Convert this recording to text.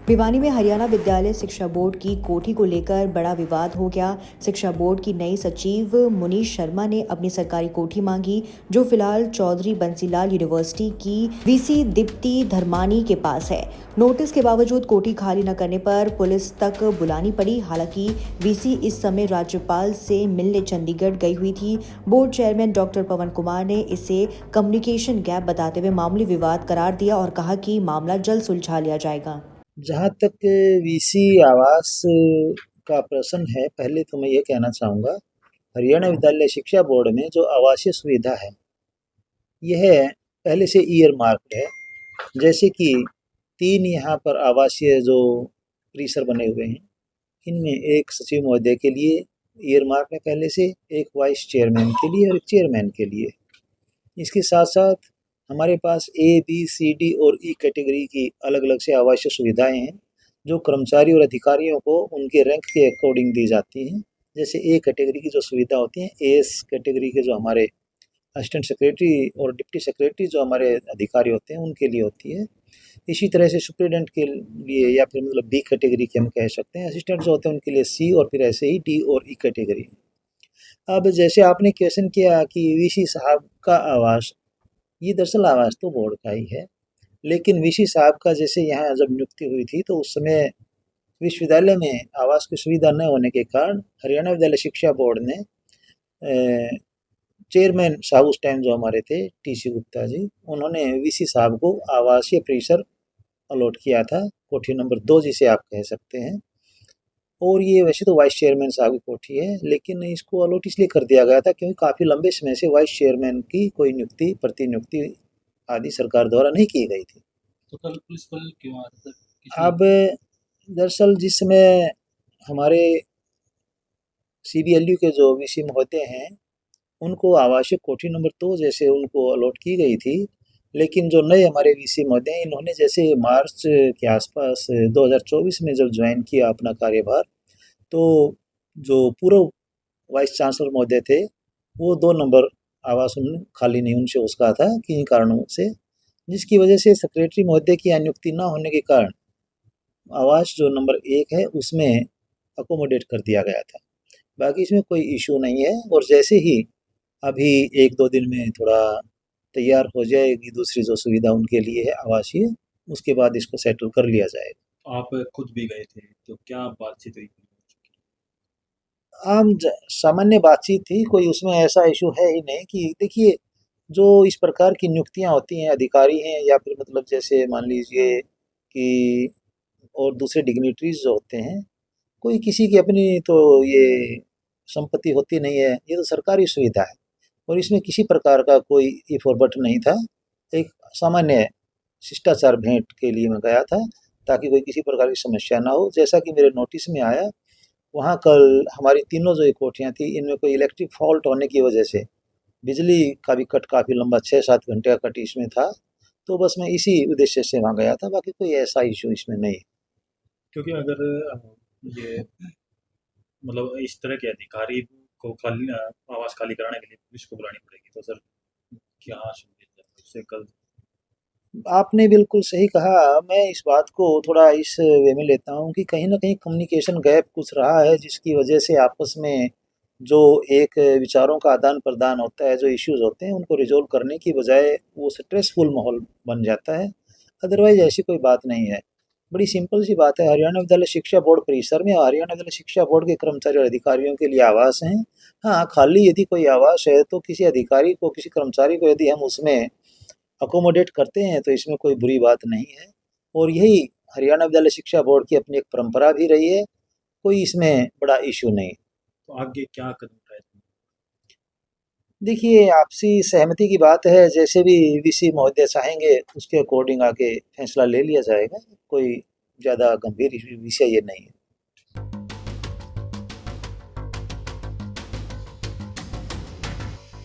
भिवानी में हरियाणा विद्यालय शिक्षा बोर्ड की कोठी को लेकर बड़ा विवाद हो गया। शिक्षा बोर्ड की नई सचिव मुनीश शर्मा ने अपनी सरकारी कोठी मांगी, जो फिलहाल चौधरी बंसीलाल यूनिवर्सिटी की वीसी दीप्ति धर्मानी के पास है। नोटिस के बावजूद कोठी खाली न करने पर पुलिस तक बुलानी पड़ी। हालांकि वीसी इस समय राज्यपाल से मिलने चंडीगढ़ गई हुई थी। बोर्ड चेयरमैन डॉक्टर पवन कुमार ने इसे कम्युनिकेशन गैप बताते हुए मामूली विवाद करार दिया और कहा कि मामला जल्द सुलझा लिया जाएगा। जहाँ तक वीसी आवास का प्रश्न है, पहले तो मैं ये कहना चाहूँगा, हरियाणा विद्यालय शिक्षा बोर्ड में जो आवासीय सुविधा है यह पहले से ईयर मार्क्ड है। जैसे कि 3 यहाँ पर आवासीय जो परिसर बने हुए हैं, इनमें एक सचिव महोदय के लिए ईयर मार्क है पहले से, एक वाइस चेयरमैन के लिए और एक चेयरमैन के लिए। इसके साथ साथ हमारे पास ए, बी, सी, डी और ई कैटेगरी की अलग अलग से आवासीय सुविधाएं हैं, जो कर्मचारी और अधिकारियों को उनके रैंक के अकॉर्डिंग दी जाती हैं। जैसे ए कैटेगरी की जो सुविधा होती हैं, एएस कैटेगरी के जो हमारे असिस्टेंट सेक्रेटरी और डिप्टी सेक्रेटरी जो हमारे अधिकारी होते हैं उनके लिए होती है। इसी तरह से सुप्रिटेंडेंट के लिए, या फिर मतलब बी कैटेगरी के हम कह सकते हैं, असिस्टेंट जो होते हैं उनके लिए सी, और फिर ऐसे ही डी और ई कैटेगरी। अब जैसे आपने क्वेश्चन किया कि वीसी साहब का आवास, ये दरअसल आवास तो बोर्ड का ही है, लेकिन वीसी साहब का जैसे यहाँ जब नियुक्ति हुई थी तो उस समय विश्वविद्यालय में आवास की सुविधा न होने के कारण हरियाणा विद्यालय शिक्षा बोर्ड ने चेयरमैन साहब उस टाइम जो हमारे थे टीसी गुप्ता जी, उन्होंने वीसी साहब को आवासीय परिसर अलॉट किया था, कोठी नंबर 2 जिसे आप कह सकते हैं। और ये वैसे तो वाइस चेयरमैन साहब की कोठी है, लेकिन इसको अलॉट इसलिए कर दिया गया था क्योंकि काफ़ी लंबे समय से वाइस चेयरमैन की कोई नियुक्ति, प्रतिनियुक्ति आदि सरकार द्वारा नहीं की गई थी। तो कल पुलिस बल क्यों आ रहा था? अब दरअसल जिस समय हमारे सीबीएलयू के जो वीसी महोदय हैं, उनको आवासीय कोठी नंबर 2 जैसे उनको अलॉट की गई थी, लेकिन जो नए हमारे वीसी महोदय हैं, इन्होंने जैसे मार्च के आसपास 2024 में जब ज्वाइन किया अपना कार्यभार, तो जो पूर्व वाइस चांसलर महोदय थे, वो 2 नंबर आवास उन्होंने खाली नहीं उनसे उसका था किन्हीं कारणों से, जिसकी वजह से सेक्रेटरी महोदय की यहाँ नियुक्ति न होने के कारण आवास जो नंबर 1 है उसमें अकोमोडेट कर दिया गया था। बाकी इसमें कोई इशू नहीं है, और जैसे ही अभी 1-2 दिन में थोड़ा तैयार हो जाएगी दूसरी जो सुविधा उनके लिए है आवासीय, उसके बाद इसको सेटल कर लिया जाएगा। आप खुद भी गए थे, तो क्या बातचीत हुई? आम सामान्य बातचीत थी, कोई उसमें ऐसा इशू है ही नहीं। कि देखिए, जो इस प्रकार की नियुक्तियां होती हैं, अधिकारी हैं या फिर मतलब जैसे मान लीजिए कि और दूसरे डिग्निटरीज जो होते हैं, कोई किसी की अपनी तो ये संपत्ति होती नहीं है, ये तो सरकारी सुविधा है और इसमें किसी प्रकार का कोई इफ और बट नहीं था। एक सामान्य शिष्टाचार भेंट के लिए मैं गया था, ताकि कोई किसी प्रकार की समस्या ना हो। जैसा कि मेरे नोटिस में आया, वहाँ कल हमारी तीनों जो कोठियाँ थी, इनमें कोई इलेक्ट्रिक फॉल्ट होने की वजह से बिजली का भी कट काफ़ी लंबा 6-7 घंटे का कट इसमें था। तो बस मैं इसी उद्देश्य से वहाँ गया था, बाकी कोई ऐसा इशू इसमें नहीं। क्योंकि अगर ये मतलब इस तरह के अधिकारी को खाली आवास खाली कराने के लिए पुलिस को बुलानी पड़ेगी, तो सर क्या सुविधा है उससे? कल आपने बिल्कुल सही कहा। मैं इस बात को थोड़ा इस वे में लेता हूँ कि कहीं न कहीं कम्युनिकेशन गैप कुछ रहा है, जिसकी वजह से आपस में जो एक विचारों का आदान-प्रदान होता है, जो इश्यूज़ होते हैं, उनको रिज़ॉल्व करने की बजाय वो स्ट्रेसफुल माहौल बन जाता है। अदरवाइज़ ऐसी कोई बात नहीं है। बड़ी सिंपल सी बात है, हरियाणा विद्यालय शिक्षा बोर्ड परिसर में हरियाणा विद्यालय शिक्षा बोर्ड के कर्मचारी और अधिकारियों के लिए आवास हैं। हाँ, खाली यदि कोई आवास है तो किसी अधिकारी को, किसी कर्मचारी को यदि हम उसमें अकोमोडेट करते हैं तो इसमें कोई बुरी बात नहीं है, और यही हरियाणा विद्यालय शिक्षा बोर्ड की अपनी एक परंपरा भी रही है। कोई इसमें बड़ा इशू नहीं। तो आगे क्या कदम उठाए? देखिए, आपसी सहमति की बात है, जैसे भी वीसी महोदय चाहेंगे उसके अकॉर्डिंग आगे फैसला ले लिया जाएगा। कोई ज़्यादा गंभीर विषय ये नहीं है।